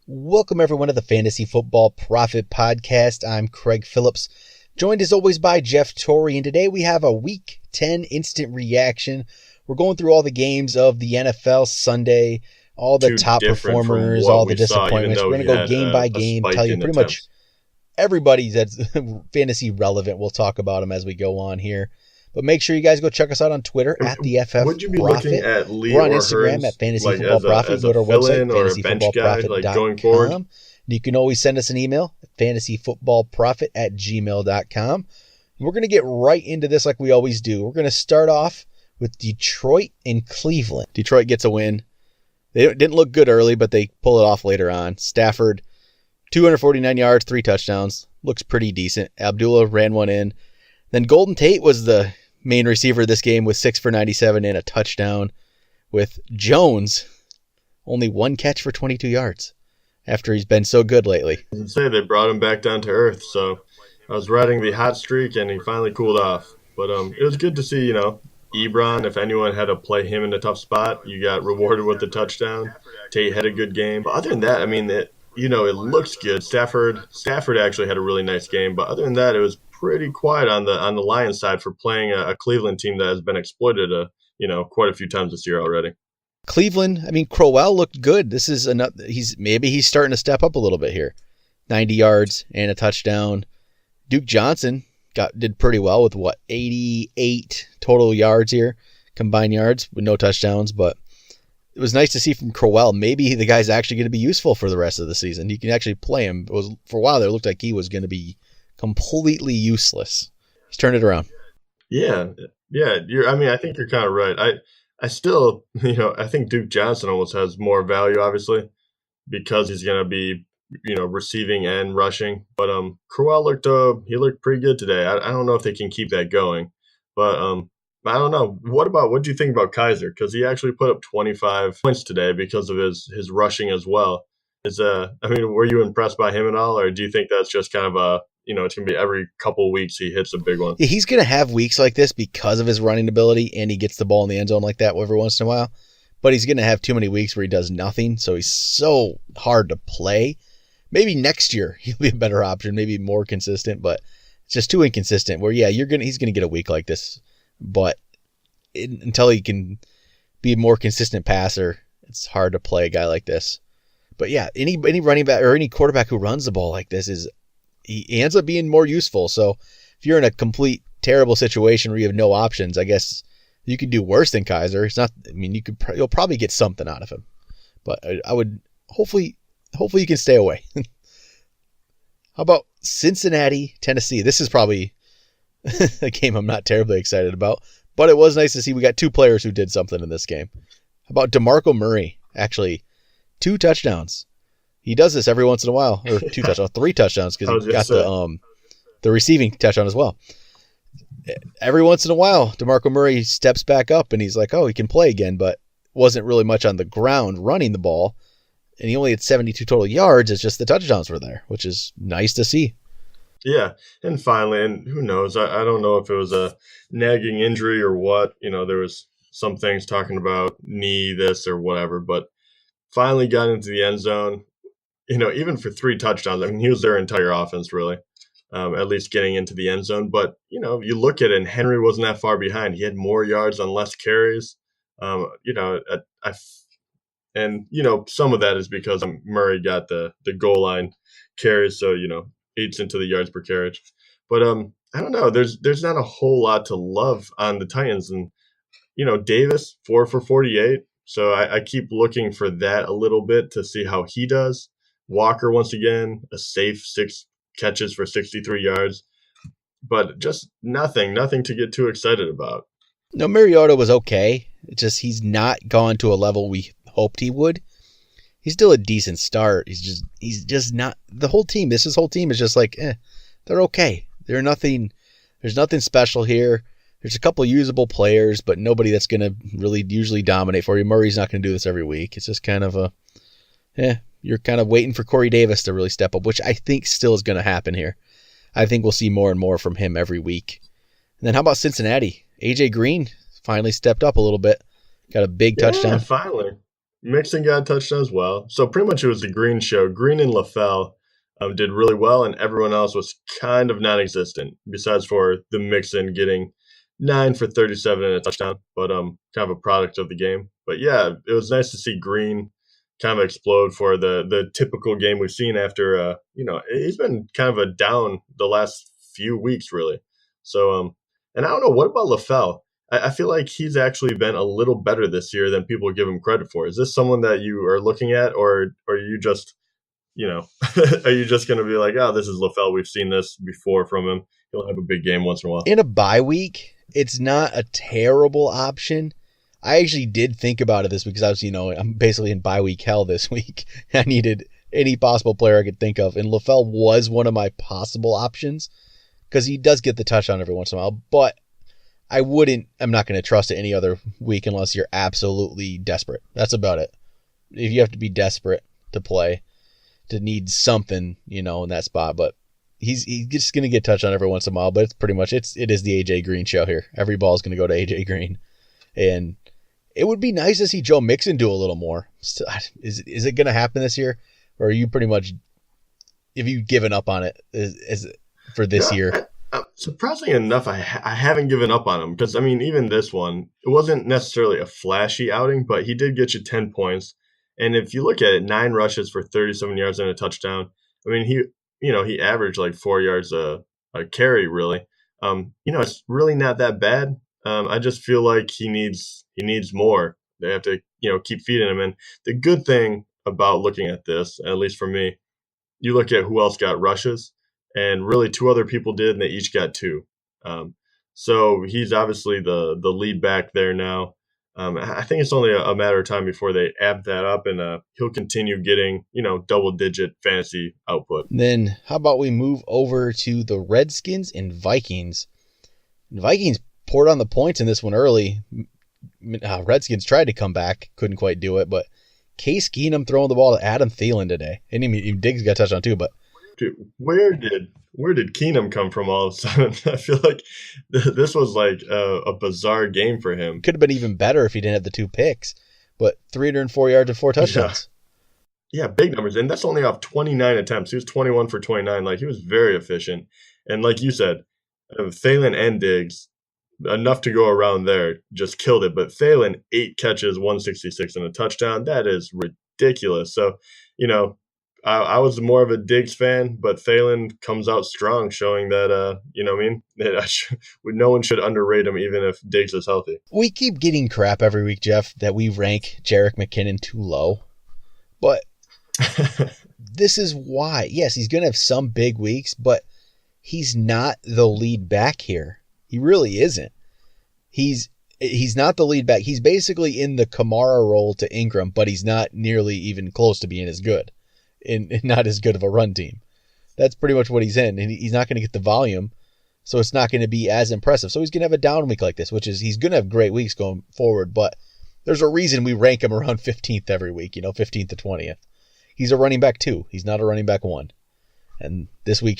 Welcome everyone to the Fantasy Football Prophet podcast. I'm Craig Phillips, joined as always by Jeff Torrey, and today we have a Week 10 instant reaction. We're going through all the games of the NFL Sunday, all the top performers, all the disappointments. We're going to go game by game, tell you pretty much everybody that's fantasy relevant. We'll talk about them as we go on here. But make sure you guys go check us out on Twitter at the FF Would you be Prophet. looking at Lee We're on or Instagram Hearns, at Fantasy like Football Prophet. Go to our website, fantasyfootballprophet.com. going forward? You can always send us an email, fantasyfootballprophet@gmail.com. We're going to get right into this like we always do. We're going to start off with Detroit and Cleveland. Detroit gets a win. They didn't look good early, but they pull it off later on. Stafford, 249 yards, 3 touchdowns. Looks pretty decent. Abdullah ran one in. Then Golden Tate was the main receiver this game with 6 for 97 and a touchdown, with Jones only 1 catch for 22 yards after he's been so good lately. I would say they brought him back down to earth, so I was riding the hot streak and he finally cooled off. But it was good to see, Ebron, if anyone had to play him in a tough spot, you got rewarded with the touchdown. Tate had a good game. But other than that, it looks good. Stafford actually had a really nice game, but other than that, it was pretty quiet on the Lions side for playing a Cleveland team that has been exploited quite a few times this year already. Cleveland, Crowell looked good. This is he's starting to step up a little bit here. 90 yards and a touchdown. Duke Johnson did pretty well with 88 total yards here, combined yards with no touchdowns, but it was nice to see from Crowell. Maybe the guy's actually going to be useful for the rest of the season. You can actually play him. For a while there, it looked like he was going to be completely useless. He's turned it around. Yeah. I think you're kind of right. I still, I think Duke Johnson almost has more value, obviously, because he's going to be, receiving and rushing. But Crowell looked pretty good today. I don't know if they can keep that going, but I don't know. What do you think about Kaiser? Because he actually put up 25 points today because of his rushing as well. Were you impressed by him at all, or do you think that's just kind of it's going to be every couple weeks he hits a big one? Yeah, he's going to have weeks like this because of his running ability, and he gets the ball in the end zone like that every once in a while. But he's going to have too many weeks where he does nothing, so he's so hard to play. Maybe next year he'll be a better option, maybe more consistent, but it's just too inconsistent. Where he's going to get a week like this, but until he can be a more consistent passer, it's hard to play a guy like this. But yeah, any running back or any quarterback who runs the ball like this he ends up being more useful. So if you're in a complete terrible situation where you have no options, I guess you could do worse than Kaiser. It's not. You'll probably get something out of him, but I would hopefully you can stay away. How about Cincinnati, Tennessee? This is probably a game I'm not terribly excited about, but it was nice to see we got 2 players who did something in this game. How about DeMarco Murray? Actually, 2 touchdowns. He does this every once in a while, or 2 touchdowns, 3 touchdowns, because he got the receiving touchdown as well. Every once in a while, DeMarco Murray steps back up and he's like, oh, he can play again, but wasn't really much on the ground running the ball. And he only had 72 total yards. It's just the touchdowns were there, which is nice to see. Yeah, and finally, and who knows, I don't know if it was a nagging injury or what. There was some things talking about knee, this or whatever, but finally got into the end zone. Even for 3 touchdowns, he was their entire offense, really, at least getting into the end zone. But, you look at it, and Henry wasn't that far behind. He had more yards on less carries. Some of that is because Murray got the goal line carries, so, eats into the yards per carriage. But I don't know. There's not a whole lot to love on the Titans. And, Davis, 4 for 48. So I keep looking for that a little bit to see how he does. Walker, once again, a safe 6 catches for 63 yards. But just nothing to get too excited about. No, Mariota was okay. It's just he's not gone to a level we hoped he would. He's still a decent start. He's just not the whole team. His whole team is just like, they're okay. There's nothing special here. There's a couple usable players, but nobody that's going to really usually dominate for you. Murray's not going to do this every week. It's just kind of you're kind of waiting for Corey Davis to really step up, which I think still is going to happen here. I think we'll see more and more from him every week. And then how about Cincinnati? AJ Green finally stepped up a little bit. Got a big touchdown. Finally. Mixon got a touchdown as well. So pretty much it was the Green show. Green and LaFell did really well, and everyone else was kind of non-existent, besides for the Mixon getting 9 for 37 and a touchdown, but kind of a product of the game. But yeah, it was nice to see Green kind of explode for the typical game we've seen after he's been kind of a down the last few weeks really. So and I don't know, what about LaFell? I feel like he's actually been a little better this year than people give him credit for. Is this someone that you are looking at, or are you just, are you just going to be like, oh, this is LaFell. We've seen this before from him. He'll have a big game once in a while. In a bye week, it's not a terrible option. I actually did think about it this week because I was, I'm basically in bye week hell this week. I needed any possible player I could think of, and LaFell was one of my possible options because he does get the touchdown every once in a while, but I'm not going to trust it any other week unless you're absolutely desperate. That's about it. If you have to be desperate to play, to need something, in that spot, but he's just going to get touched on every once in a while, but it's pretty much, it is the AJ Green show here. Every ball is going to go to AJ Green, and it would be nice to see Joe Mixon do a little more. Is it going to happen this year, or are you pretty much, have you given up on it for this year? Surprisingly enough, I haven't given up on him because, even this one, it wasn't necessarily a flashy outing, but he did get you 10 points. And if you look at it, 9 rushes for 37 yards and a touchdown. He averaged like 4 yards a carry, really. It's really not that bad. I just feel like he needs more. They have to, keep feeding him. And the good thing about looking at this, at least for me, you look at who else got rushes, and really 2 other people did, and they each got 2. So he's obviously the lead back there now. I think it's only a matter of time before they amp that up, and he'll continue getting, double-digit fantasy output. Then how about we move over to the Redskins and Vikings? Vikings poured on the points in this one early. Redskins tried to come back, couldn't quite do it, but Case Keenum throwing the ball to Adam Thielen today. And even Diggs got a touchdown too, but dude, where did Keenum come from all of a sudden? I feel like this was like a bizarre game for him. Could have been even better if he didn't have the 2 picks, but 304 yards and 4 touchdowns. Yeah, big numbers. And that's only off 29 attempts. He was 21 for 29. Like, he was very efficient. And like you said, Thielen and Diggs, enough to go around there, just killed it. But Thielen, 8 catches, 166 and a touchdown. That is ridiculous. So, I was more of a Diggs fan, but Thielen comes out strong, showing that, no one should underrate him, even if Diggs is healthy. We keep getting crap every week, Jeff, that we rank Jerick McKinnon too low. But this is why. Yes, he's going to have some big weeks, but he's not the lead back here. He really isn't. He's not the lead back. He's basically in the Kamara role to Ingram, but he's not nearly even close to being as good. And not as good of a run team. That's pretty much what he's in, and he's not going to get the volume, so it's not going to be as impressive. So he's going to have a down week like this, which is he's going to have great weeks going forward, but there's a reason we rank him around 15th every week, 15th to 20th. He's a running back 2. He's not a running back 1. And this week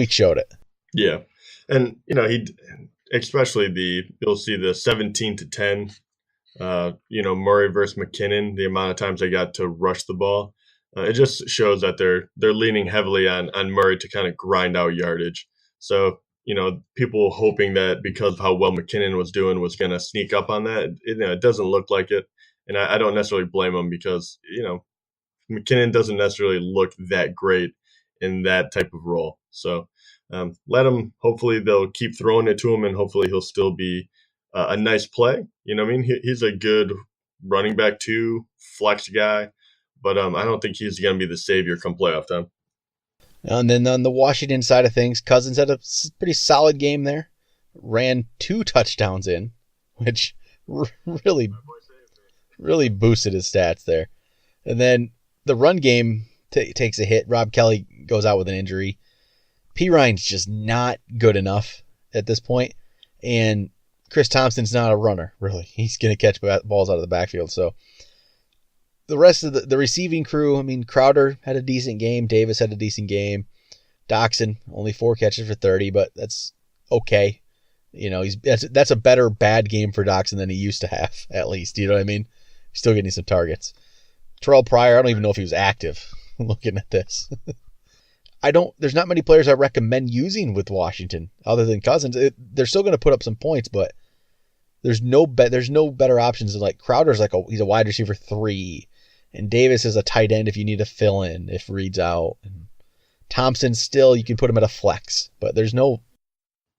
showed it. Yeah. And, he especially you'll see the 17 to 10, Murray versus McKinnon, the amount of times they got to rush the ball. It just shows that they're leaning heavily on Murray to kind of grind out yardage. So, people hoping that because of how well McKinnon was doing was going to sneak up on that. It doesn't look like it. And I don't necessarily blame him because, McKinnon doesn't necessarily look that great in that type of role. So let him, hopefully they'll keep throwing it to him, and hopefully he'll still be a nice play. He's a good running back 2, flex guy. But I don't think he's going to be the savior come playoff time. And then on the Washington side of things, Cousins had a pretty solid game there. Ran 2 touchdowns in, which really boosted his stats there. And then the run game takes a hit. Rob Kelly goes out with an injury. P. Ryan's just not good enough at this point. And Chris Thompson's not a runner, really. He's going to catch balls out of the backfield. So the rest of the receiving crew, Crowder had a decent game. Davis had a decent game. Doxson, only 4 catches for 30, but that's okay. That's a better bad game for Doxson than he used to have, at least. You know what I mean? Still getting some targets. Terrell Pryor, I don't even know if he was active looking at this. There's not many players I recommend using with Washington other than Cousins. They're still going to put up some points, but there's no better options. Like Crowder's he's a wide receiver 3, and Davis is a tight end if you need to fill in if Reed's out. And Thompson still, you can put him at a flex, but there's no.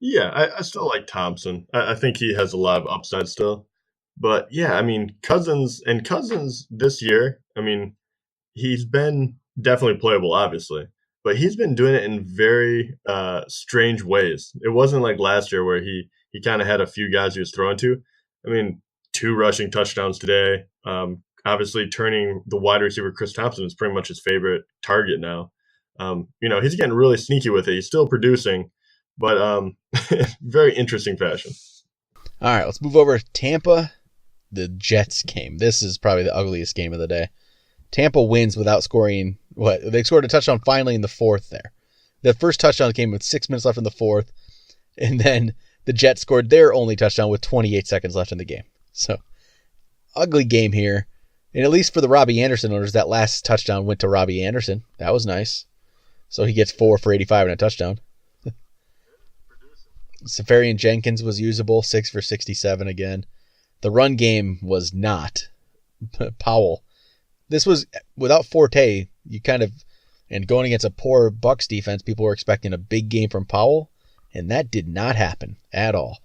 Yeah, I still like Thompson. I think he has a lot of upside still. But yeah, I mean, Cousins this year, I mean, he's been definitely playable, obviously, but he's been doing it in very strange ways. It wasn't like last year where he kind of had a few guys he was throwing to. I mean, 2 rushing touchdowns today. Obviously, turning the wide receiver Chris Thompson is pretty much his favorite target now. He's getting really sneaky with it. He's still producing, but very interesting fashion. All right, let's move over to Tampa, the Jets game. This is probably the ugliest game of the day. Tampa wins without scoring. They scored a touchdown finally in the 4th there. The first touchdown came with 6 minutes left in the 4th, and then the Jets scored their only touchdown with 28 seconds left in the game. So, ugly game here. And at least for the Robbie Anderson owners, that last touchdown went to Robbie Anderson. That was nice. So he gets 4 for 85 and a touchdown. Safarian Jenkins was usable, 6 for 67 again. The run game was not. Powell. This was without Forte. And going against a poor Bucs defense, people were expecting a big game from Powell, and that did not happen at all.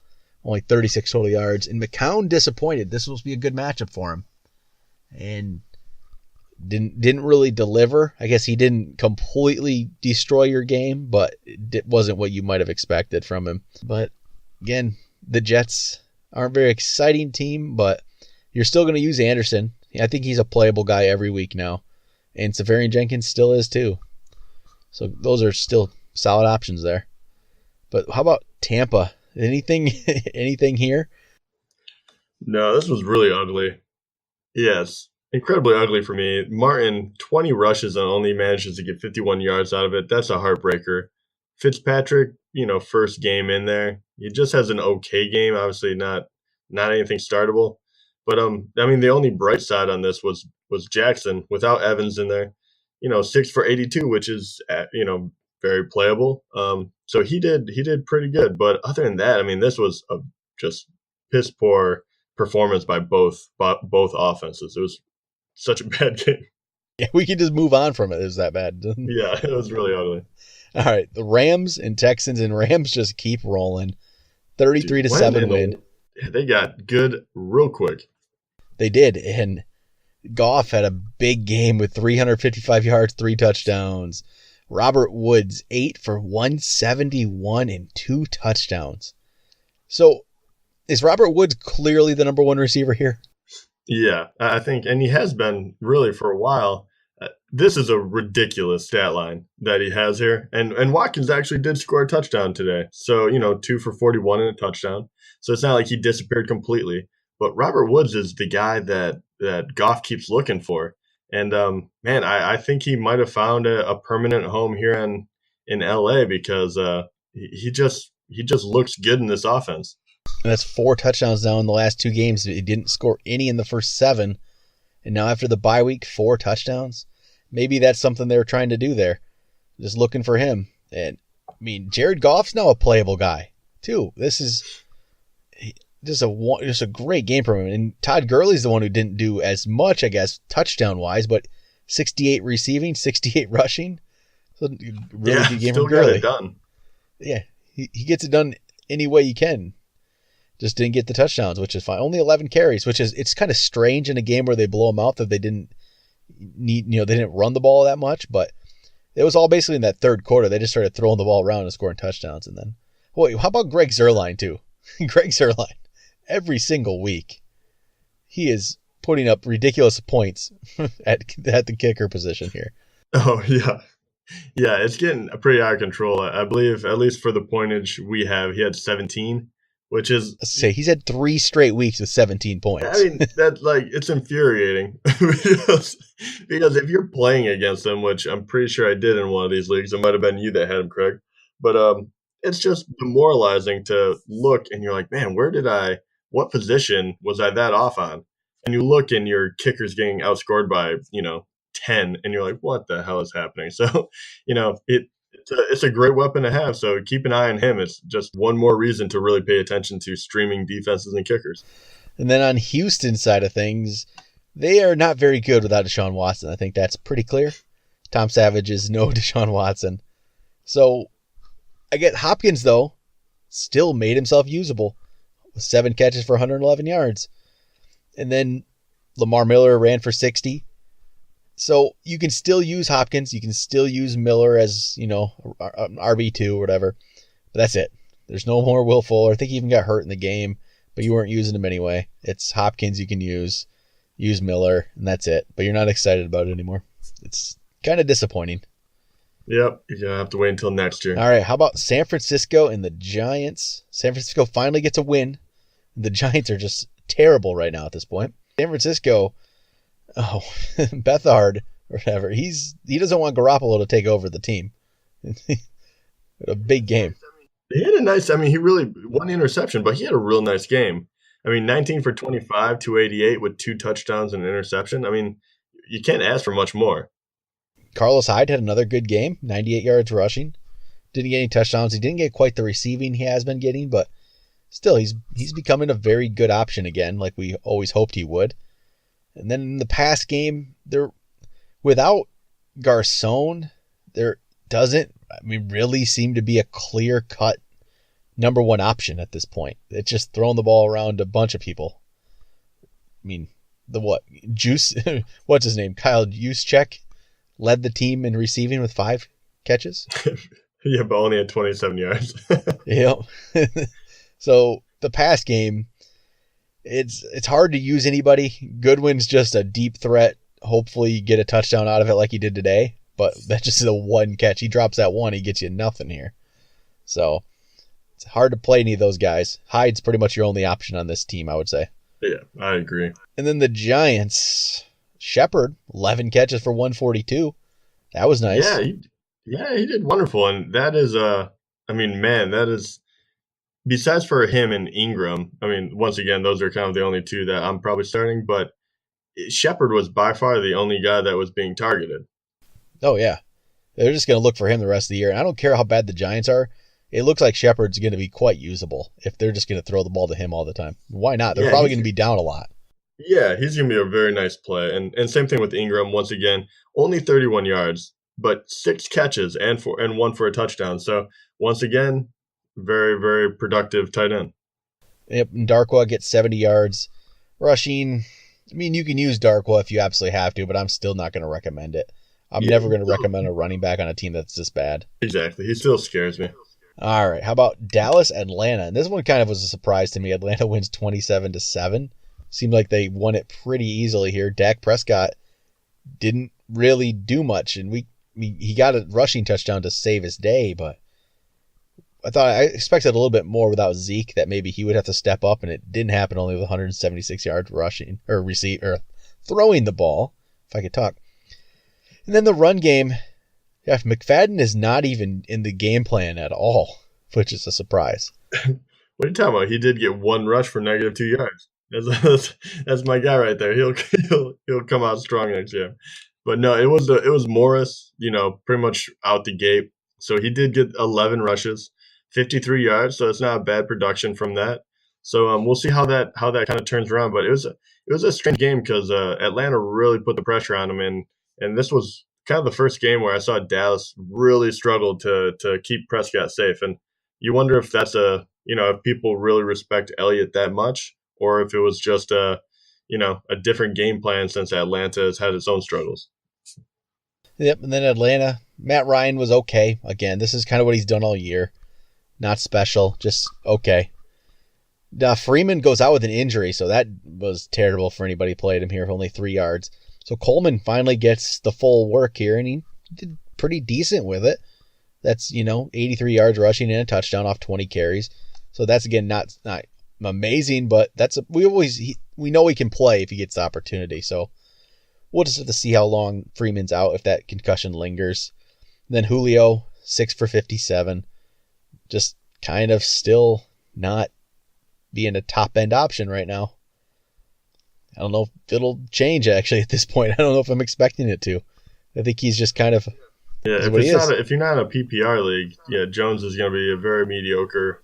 Only 36 total yards. And McCown disappointed. This was supposed to be a good matchup for him, and didn't really deliver. I guess he didn't completely destroy your game, but it wasn't what you might have expected from him. But again, the Jets aren't a very exciting team, but you're still going to use Anderson. I think he's a playable guy every week now, and Safarian Jenkins still is too. So those are still solid options there. But how about Tampa? Anything here? No, this was really ugly. Yes, incredibly ugly for me. Martin, 20 rushes and only manages to get 51 yards out of it. That's a heartbreaker. Fitzpatrick, first game in there. He just has an okay game, obviously not anything startable. But the only bright side on this was Jackson without Evans in there. 6 for 82, which is very playable. So he did pretty good. But other than that, this was a just piss poor performance by both offenses. It was such a bad game. Yeah, we can just move on from it. It was that bad. Yeah, it was really ugly. All right, the Rams and Texans, and Rams just keep rolling. 33-7 win. They got good real quick. They did, and Goff had a big game with 355 yards, 3 touchdowns. Robert Woods, 8 for 171 and 2 touchdowns. So, is Robert Woods clearly the number 1 receiver here? Yeah, I think, and he has been really for a while. This is a ridiculous stat line that he has here. And Watkins actually did score a touchdown today. So, 2 for 41 and a touchdown. So it's not like he disappeared completely. But Robert Woods is the guy that Goff keeps looking for. And, I think he might have found a permanent home here in L.A. because he just looks good in this offense. And that's 4 touchdowns now in the last 2 games. He didn't score any in the first 7. And now after the bye week, 4 touchdowns. Maybe that's something they were trying to do there. Just looking for him. And, Jared Goff's now a playable guy, too. This is just a great game from him. And Todd Gurley's the one who didn't do as much, I guess, touchdown-wise, but 68 receiving, 68 rushing. So really good game from Gurley. Got it done. Yeah, he gets it done any way you can. Just didn't get the touchdowns, which is fine. Only 11 carries, it's kind of strange in a game where they blow them out that they didn't need, they didn't run the ball that much, but it was all basically in that third quarter. They just started throwing the ball around and scoring touchdowns. And then, wait, how about Greg Zuerlein too? Greg Zuerlein, every single week, he is putting up ridiculous points at the kicker position here. Oh, yeah. Yeah, it's getting pretty out of control. I believe, at least for the pointage we have, he had 17. Which is, say, he's had 3 straight weeks with 17 points. It's infuriating because if you're playing against him, which I'm pretty sure I did in one of these leagues, it might have been you that had him, Craig. But it's just demoralizing to look and you're like, man, what position was I that off on? and you look and your kicker's getting outscored by, 10, and you're like, what the hell is happening? So, it's a great weapon to have. So keep an eye on him. It's just one more reason to really pay attention to streaming defenses and kickers. And then on Houston's side of things, they are not very good without Deshaun Watson. I think that's pretty clear. Tom Savage is no Deshaun Watson. So I get Hopkins, though, still made himself usable with 7 catches for 111 yards. And then Lamar Miller ran for 60. So you can still use Hopkins. You can still use Miller as, RB2 or whatever. But that's it. There's no more Will Fuller. I think he even got hurt in the game, but you weren't using him anyway. It's Hopkins you can use Miller, and that's it. But you're not excited about it anymore. It's kind of disappointing. Yep, you're going to have to wait until next year. All right, how about San Francisco and the Giants? San Francisco finally gets a win. The Giants are just terrible right now at this point. San Francisco, Bethard or whatever, he doesn't want Garoppolo to take over the team. A big game. He had he really, one interception, but he had a real nice game. 19 for 25, 288 with 2 touchdowns and an interception. You can't ask for much more. Carlos Hyde had another good game, 98 yards rushing. Didn't get any touchdowns. He didn't get quite the receiving he has been getting, but still, he's becoming a very good option again, like we always hoped he would. And then in the pass game, without Garcon, there doesn't really seem to be a clear-cut number one option at this point. It's just throwing the ball around a bunch of people. What's his name? Kyle Juszczyk led the team in receiving with 5 catches. Yeah, but only at 27 yards. Yep. So the pass game, it's hard to use anybody. Goodwin's just a deep threat. Hopefully you get a touchdown out of it like he did today, but that's just a 1 catch. He drops that 1, he gets you nothing here. So it's hard to play any of those guys. Hyde's pretty much your only option on this team, I would say. Yeah, I agree. And then the Giants, Shepard, 11 catches for 142. That was nice. Yeah, he did wonderful. And that is, that is, besides for him and Ingram, once again, those are kind of the only 2 that I'm probably starting, but Shepard was by far the only guy that was being targeted. Oh, yeah. They're just going to look for him the rest of the year. And I don't care how bad the Giants are. It looks like Shepard's going to be quite usable if they're just going to throw the ball to him all the time. Why not? They're probably going to be down a lot. Yeah, he's going to be a very nice play. And same thing with Ingram, once again, only 31 yards, but 6 catches and 1 for a touchdown. So once again, very, very productive tight end. Yep, and Darkwa gets 70 yards. Rushing, you can use Darkwa if you absolutely have to, but I'm still not going to recommend it. I'm never going to recommend a running back on a team that's this bad. Exactly. He still scares me. All right, how about Dallas, Atlanta? And this one kind of was a surprise to me. Atlanta wins 27-7. Seemed like they won it pretty easily here. Dak Prescott didn't really do much, and he got a rushing touchdown to save his day, but I expected a little bit more without Zeke, that maybe he would have to step up, and it didn't happen, only with 176 yards rushing or throwing the ball, if I could talk. And then the run game, McFadden is not even in the game plan at all, which is a surprise. What are you talking about? He did get 1 rush for -2 yards. That's my guy right there. He'll come out strong next year. But no, it was Morris, pretty much out the gate. So he did get 11 rushes, 53 yards. So it's not a bad production from that. So we'll see how that kind of turns around. But it was a strange game because Atlanta really put the pressure on him, and this was kind of the first game where I saw Dallas really struggle to keep Prescott safe. And you wonder if that's if people really respect Elliott that much, or if it was just a different game plan since Atlanta has had its own struggles. Yep, and then Atlanta, Matt Ryan was okay. Again, this is kind of what he's done all year. Not special, just okay. Now, Freeman goes out with an injury, so that was terrible for anybody who played him here for only 3 yards. So Coleman finally gets the full work here, and he did pretty decent with it. That's, 83 yards rushing and a touchdown off 20 carries. So that's, again, not amazing, but we know he can play if he gets the opportunity. So we'll just have to see how long Freeman's out, if that concussion lingers. And then Julio, 6 for 57. Just kind of still not being a top-end option right now. I don't know if it'll change actually at this point. I don't know if I'm expecting it to. I think he's just kind of Yeah, is what he is. if you're not in a PPR league, yeah, Jones is going to be a very mediocre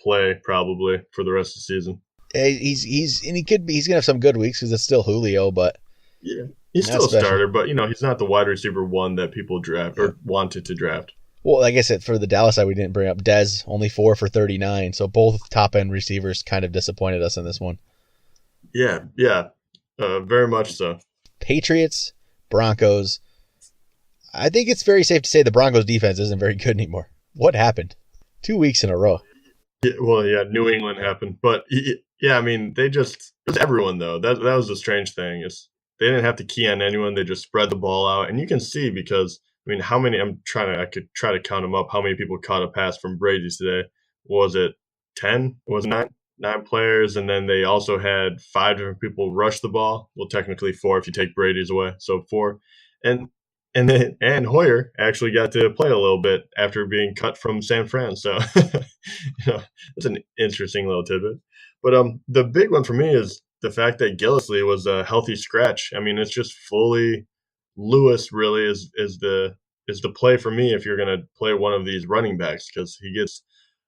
play probably for the rest of the season. He's gonna have some good weeks because it's still Julio, but Yeah, he's not still a special. starter, but he's not the wide receiver one that people draft or wanted to draft. Well, like I said, for the Dallas side, we didn't bring up Dez, only 4 for 39, so both top end receivers kind of disappointed us in this one. Yeah, very much so. Patriots, Broncos. I think it's very safe to say the Broncos defense isn't very good anymore. What happened? 2 weeks in a row. Yeah, well, yeah, New England happened, but yeah, I mean, it was everyone though. That was the strange thing is they didn't have to key on anyone. They just spread the ball out, and you can see because I mean, how many? I could try to count them up. How many people caught a pass from Brady's today? Was it 10? Was it 9? 9 players, and then they also had 5 different people rush the ball. Well, technically 4 if you take Brady's away, so 4. And and Hoyer actually got to play a little bit after being cut from San Fran. So that's an interesting little tidbit. But the big one for me is the fact that Gillislee was a healthy scratch. I mean, it's just fully Lewis really is the play for me if you're going to play one of these running backs because he gets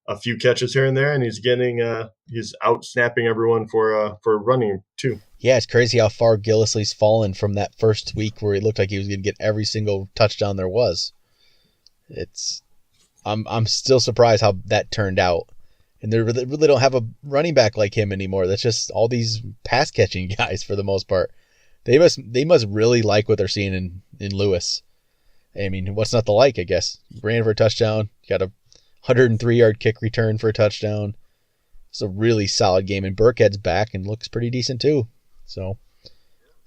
a few catches here and there, and he's getting he's out snapping everyone for running too. Yeah, it's crazy how far Gillislee's fallen from that first week where he looked like he was going to get every single touchdown there was. I'm still surprised how that turned out, and they really don't have a running back like him anymore. That's just all these pass catching guys for the most part. They must really like what they're seeing in Lewis. I mean, what's not to like? I guess he ran for a touchdown, got a 103-yard kick return for a touchdown. It's a really solid game, and Burkhead's back and looks pretty decent too. So,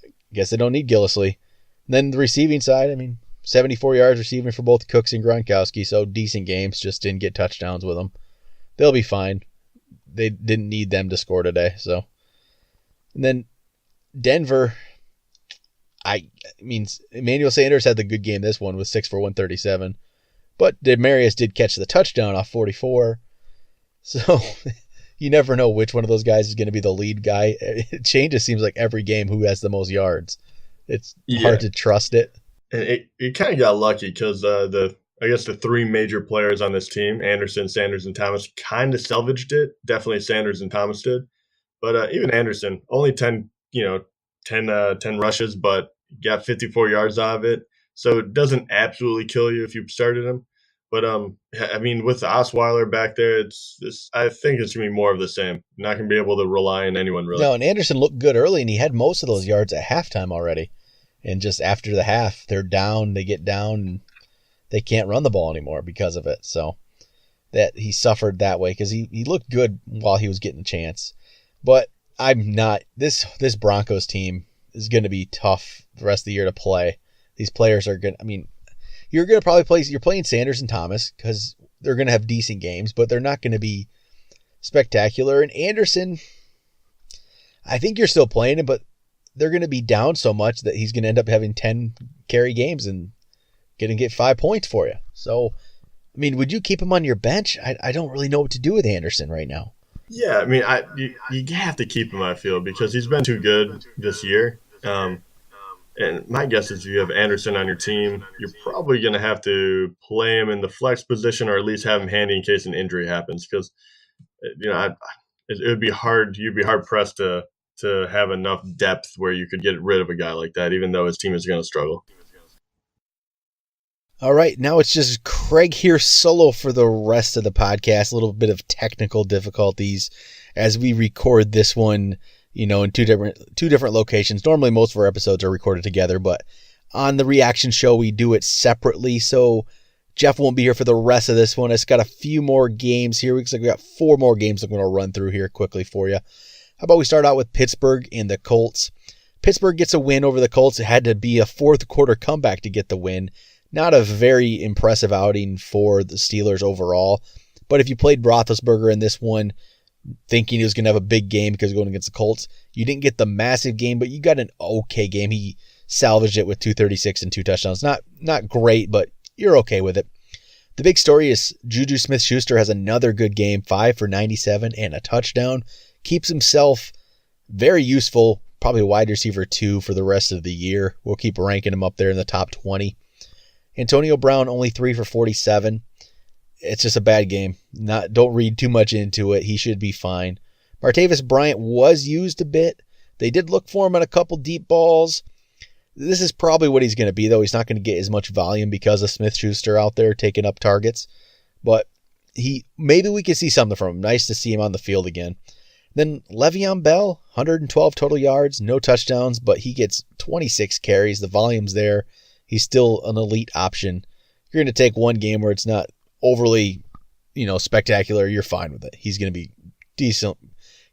I guess they don't need Gillislee. And then the receiving side, I mean, 74 yards receiving for both Cooks and Gronkowski, so decent games, just didn't get touchdowns with them. They'll be fine. They didn't need them to score today, so. And then Denver, I mean, Emmanuel Sanders had the good game this one with 6 for 137. But Demarius did catch the touchdown off 44. So you never know which one of those guys is going to be the lead guy. It changes, seems like, every game who has the most yards. It's hard to trust it. And it kind of got lucky because the 3 major players on this team, Anderson, Sanders, and Thomas, kind of salvaged it. Definitely Sanders and Thomas did. But even Anderson, only 10 rushes, but got 54 yards out of it. So it doesn't absolutely kill you if you started him. But, I mean, with Osweiler back there, I think it's going to be more of the same. Not going to be able to rely on anyone, really. No, and Anderson looked good early, and he had most of those yards at halftime already. And just after the half, they're down, they get down, and they can't run the ball anymore because of it. So that he suffered that way because he looked good while he was getting a chance. But I'm not – this Broncos team is going to be tough the rest of the year to play. These players are going to – I mean – you're going to probably you're playing Sanders and Thomas because they're going to have decent games, but they're not going to be spectacular. And Anderson, I think you're still playing him, but they're going to be down so much that he's going to end up having 10 carry games and going to get 5 points for you. So, I mean, would you keep him on your bench? I don't really know what to do with Anderson right now. Yeah, I mean, you have to keep him, I feel, because he's been too good this year. And my guess is if you have Anderson on your team, you're probably going to have to play him in the flex position or at least have him handy in case an injury happens. Because, it would be hard. You'd be hard pressed to have enough depth where you could get rid of a guy like that, even though his team is going to struggle. All right, now it's just Craig here solo for the rest of the podcast. A little bit of technical difficulties as we record this one. In two different locations. Normally, most of our episodes are recorded together, but on the reaction show, we do it separately. So Jeff won't be here for the rest of this one. It's got a few more games here. Looks like we got 4 more games I'm going to run through here quickly for you. How about we start out with Pittsburgh and the Colts? Pittsburgh gets a win over the Colts. It had to be a fourth quarter comeback to get the win. Not a very impressive outing for the Steelers overall. But if you played Roethlisberger in this one, thinking he was going to have a big game because going against the Colts, you didn't get the massive game, but you got an okay game. He salvaged it with 236 and 2 touchdowns. Not great, but you're okay with it. The big story is Juju Smith-Schuster has another good game, 5 for 97 and a touchdown. Keeps himself very useful probably wide receiver 2 for the rest of the year. We'll keep ranking him up there in the top 20. Antonio Brown, only 3 for 47. It's just a bad game. Don't read too much into it. He should be fine. Martavis Bryant was used a bit. They did look for him on a couple deep balls. This is probably what he's going to be, though. He's not going to get as much volume because of Smith-Schuster out there taking up targets. But maybe we could see something from him. Nice to see him on the field again. Then Le'Veon Bell, 112 total yards, no touchdowns, but he gets 26 carries. The volume's there. He's still an elite option. You're going to take one game where it's not overly, spectacular. You're fine with it. He's going to be decent.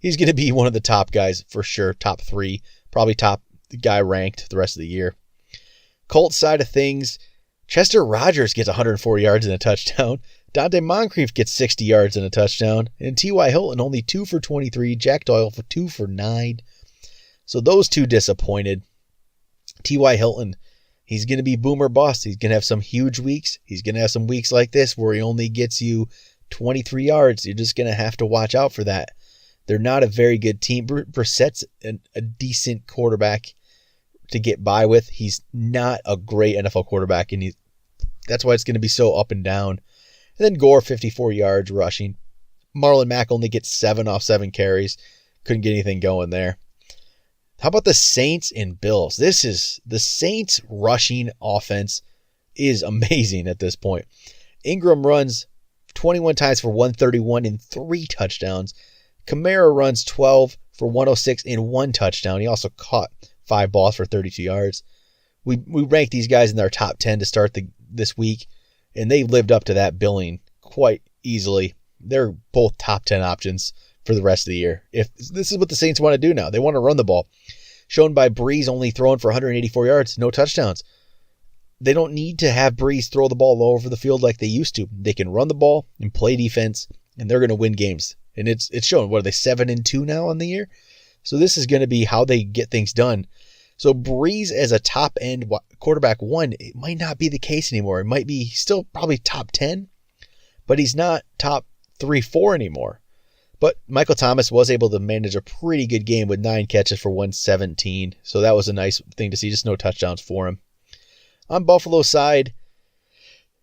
He's going to be one of the top guys for sure. Top 3, probably top guy ranked the rest of the year. Colts side of things, Chester Rogers gets 104 yards and a touchdown. Dante Moncrief gets 60 yards and a touchdown. And T.Y. Hilton only 2 for 23. Jack Doyle for 2 for 9. So those two disappointed. T.Y. Hilton, he's going to be boomer bust. He's going to have some huge weeks. He's going to have some weeks like this where he only gets you 23 yards. You're just going to have to watch out for that. They're not a very good team. Brissett's a decent quarterback to get by with. He's not a great NFL quarterback, and that's why it's going to be so up and down. And then Gore, 54 yards rushing. Marlon Mack only gets 7 off 7 carries. Couldn't get anything going there. How about the Saints and Bills? The Saints rushing offense is amazing at this point. Ingram runs 21 times for 131 and 3 touchdowns. Kamara runs 12 for 106 and 1 touchdown. He also caught 5 balls for 32 yards. We ranked these guys in their top 10 to start this week, and they lived up to that billing quite easily. They're both top 10 options for the rest of the year. If this is what the Saints want to do now, they want to run the ball. Shown by Breeze only throwing for 184 yards, no touchdowns. They don't need to have Breeze throw the ball all over the field like they used to. They can run the ball and play defense, and they're going to win games. And it's shown. What are they, 7-2 now on the year? So this is going to be how they get things done. So Breeze as a top-end quarterback 1, it might not be the case anymore. It might be still probably top 10, but he's not top 3-4 anymore. But Michael Thomas was able to manage a pretty good game with 9 catches for 117. So that was a nice thing to see. Just no touchdowns for him. On Buffalo's side,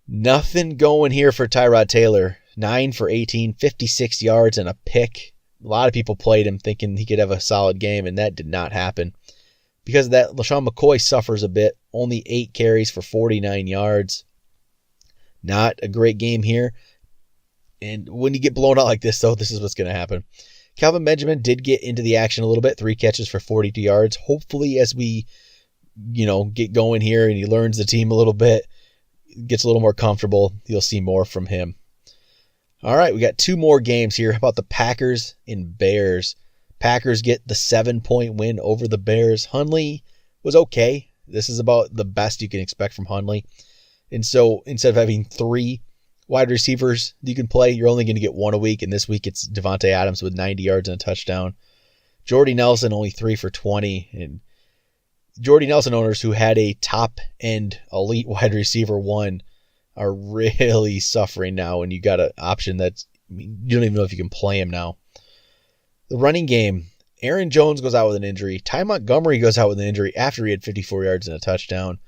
nothing going here for Tyrod Taylor. 9 for 18, 56 yards and a pick. A lot of people played him thinking he could have a solid game, and that did not happen. Because of that, LaShawn McCoy suffers a bit. Only 8 carries for 49 yards. Not a great game here. And when you get blown out like this, though, this is what's going to happen. Calvin Benjamin did get into the action a little bit. 3 catches for 42 yards. Hopefully, as we, get going here and he learns the team a little bit, gets a little more comfortable, you'll see more from him. All right, we got 2 more games here. How about the Packers and Bears? Packers get the 7-point win over the Bears. Hundley was okay. This is about the best you can expect from Hundley. And so instead of having 3 wide receivers you can play, you're only going to get 1 a week. And this week it's Devontae Adams with 90 yards and a touchdown. Jordy Nelson only 3 for 20. And Jordy Nelson owners who had a top-end elite wide receiver 1 are really suffering now, and you got an option that's, you don't even know if you can play him now. The running game, Aaron Jones goes out with an injury. Ty Montgomery goes out with an injury after he had 54 yards and a touchdown.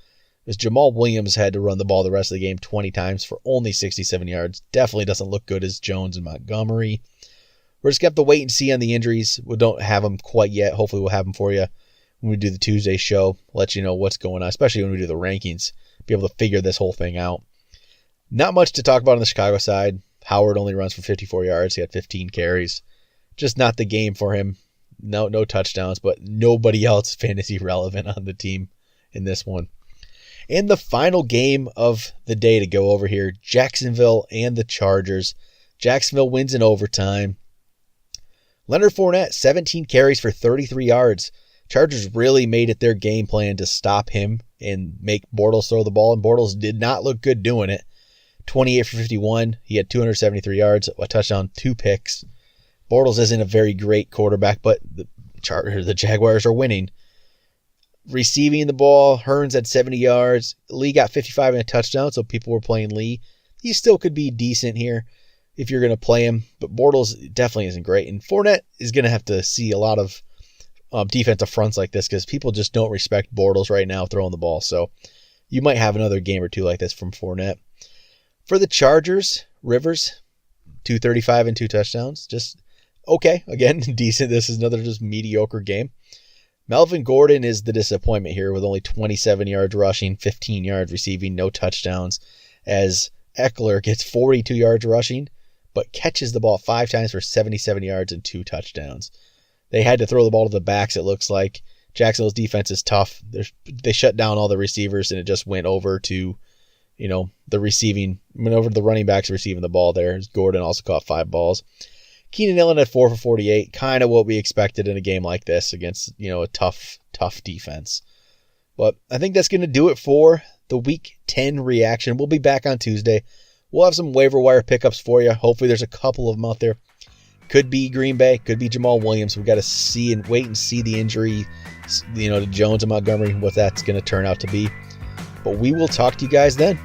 As Jamal Williams had to run the ball the rest of the game 20 times for only 67 yards. Definitely doesn't look good as Jones and Montgomery. We're just going to have to wait and see on the injuries. We don't have them quite yet. Hopefully we'll have them for you when we do the Tuesday show. Let you know what's going on, especially when we do the rankings. Be able to figure this whole thing out. Not much to talk about on the Chicago side. Howard only runs for 54 yards. He had 15 carries. Just not the game for him. No touchdowns, but nobody else fantasy relevant on the team in this one. And the final game of the day to go over here, Jacksonville and the Chargers. Jacksonville wins in overtime. Leonard Fournette, 17 carries for 33 yards. Chargers really made it their game plan to stop him and make Bortles throw the ball, and Bortles did not look good doing it. 28 for 51. He had 273 yards, a touchdown, 2 picks. Bortles isn't a very great quarterback, but the Jaguars are winning. Receiving the ball, Hearns had 70 yards. Lee got 55 and a touchdown, so people were playing Lee. He still could be decent here if you're going to play him, but Bortles definitely isn't great. And Fournette is going to have to see a lot of defensive fronts like this because people just don't respect Bortles right now throwing the ball. So you might have another game or two like this from Fournette. For the Chargers, Rivers, 235 and 2 touchdowns. Just okay. Again, decent. This is another just mediocre game. Melvin Gordon is the disappointment here with only 27 yards rushing, 15 yards receiving, no touchdowns, as Eckler gets 42 yards rushing, but catches the ball 5 times for 77 yards and 2 touchdowns. They had to throw the ball to the backs, it looks like. Jacksonville's defense is tough. They shut down all the receivers, and it just went over to, went over to the running backs receiving the ball there. Gordon also caught 5 balls. Keenan Allen had 4 for 48, kind of what we expected in a game like this against, a tough defense. But I think that's going to do it for the Week 10 reaction. We'll be back on Tuesday. We'll have some waiver wire pickups for you. Hopefully there's a couple of them out there. Could be Green Bay, could be Jamal Williams. We've got to wait and see the injury, to Jones and Montgomery, what that's going to turn out to be. But we will talk to you guys then.